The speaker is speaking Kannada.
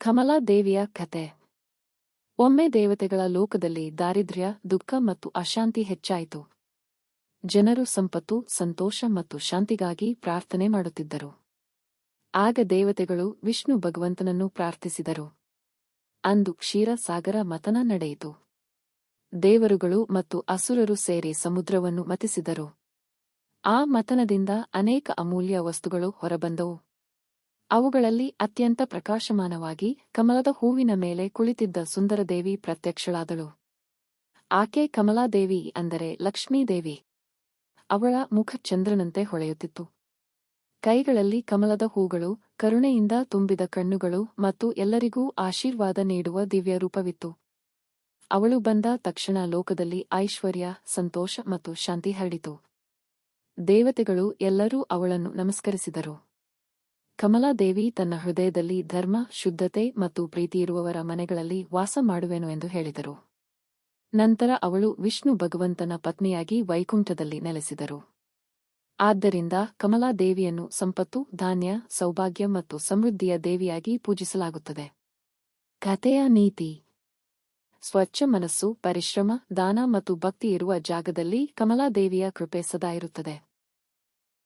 ಕಮಲಾದೇವಿಯ ಕತೆ. ಒಮ್ಮೆ ದೇವತೆಗಳ ಲೋಕದಲ್ಲಿ ದಾರಿದ್ರ್ಯ, ದುಃಖ ಮತ್ತು ಅಶಾಂತಿ ಹೆಚ್ಚಾಯಿತು. ಜನರು ಸಂಪತ್ತು, ಸಂತೋಷ ಮತ್ತು ಶಾಂತಿಗಾಗಿ ಪ್ರಾರ್ಥನೆ ಮಾಡುತ್ತಿದ್ದರು. ಆಗ ದೇವತೆಗಳು ವಿಷ್ಣು ಭಗವಂತನನ್ನು ಪ್ರಾರ್ಥಿಸಿದರು. ಅಂದು ಕ್ಷೀರ ಸಾಗರ ಮಥನ ನಡೆಯಿತು. ದೇವರುಗಳು ಮತ್ತು ಅಸುರರು ಸೇರಿ ಸಮುದ್ರವನ್ನು ಮಥಿಸಿದರು. ಆ ಮಥನದಿಂದ ಅನೇಕ ಅಮೂಲ್ಯ ವಸ್ತುಗಳು ಹೊರಬಂದವು. ಅವುಗಳಲ್ಲಿ ಅತ್ಯಂತ ಪ್ರಕಾಶಮಾನವಾಗಿ ಕಮಲದ ಹೂವಿನ ಮೇಲೆ ಕುಳಿತಿದ್ದ ಸುಂದರದೇವಿ ಪ್ರತ್ಯಕ್ಷಳಾದಳು. ಆಕೆ ಕಮಲಾದೇವಿ ಅಂದರೆ ಲಕ್ಷ್ಮೀದೇವಿ. ಅವಳ ಮುಖ ಚಂದ್ರನಂತೆ ಹೊಳೆಯುತ್ತಿತ್ತು. ಕೈಗಳಲ್ಲಿ ಕಮಲದ ಹೂಗಳು, ಕರುಣೆಯಿಂದ ತುಂಬಿದ ಕಣ್ಣುಗಳು ಮತ್ತು ಎಲ್ಲರಿಗೂ ಆಶೀರ್ವಾದ ನೀಡುವ ದಿವ್ಯ ರೂಪವಿತ್ತು. ಅವಳು ಬಂದ ತಕ್ಷಣ ಲೋಕದಲ್ಲಿ ಐಶ್ವರ್ಯ, ಸಂತೋಷ ಮತ್ತು ಶಾಂತಿ ಹರಡಿತು. ದೇವತೆಗಳು ಎಲ್ಲರೂ ಅವಳನ್ನು ನಮಸ್ಕರಿಸಿದರು. ಕಮಲಾದೇವಿ ತನ್ನ ಹೃದಯದಲ್ಲಿ ಧರ್ಮ, ಶುದ್ಧತೆ ಮತ್ತು ಪ್ರೀತಿಯಿರುವವರ ಮನೆಗಳಲ್ಲಿ ವಾಸ ಮಾಡುವೆನು ಎಂದು ಹೇಳಿದರು. ನಂತರ ಅವಳು ವಿಷ್ಣು ಭಗವಂತನ ಪತ್ನಿಯಾಗಿ ವೈಕುಂಠದಲ್ಲಿ ನೆಲೆಸಿದರು. ಆದ್ದರಿಂದ ಕಮಲಾದೇವಿಯನ್ನು ಸಂಪತ್ತು, ಧಾನ್ಯ, ಸೌಭಾಗ್ಯ ಮತ್ತು ಸಮೃದ್ಧಿಯ ದೇವಿಯಾಗಿ ಪೂಜಿಸಲಾಗುತ್ತದೆ. ಕಥೆಯ ನೀತಿ: ಸ್ವಚ್ಛ ಮನಸ್ಸು, ಪರಿಶ್ರಮ, ದಾನ ಮತ್ತು ಭಕ್ತಿ ಇರುವ ಜಾಗದಲ್ಲಿ ಕಮಲಾದೇವಿಯ ಕೃಪೆ ಸದಾ ಇರುತ್ತದೆ.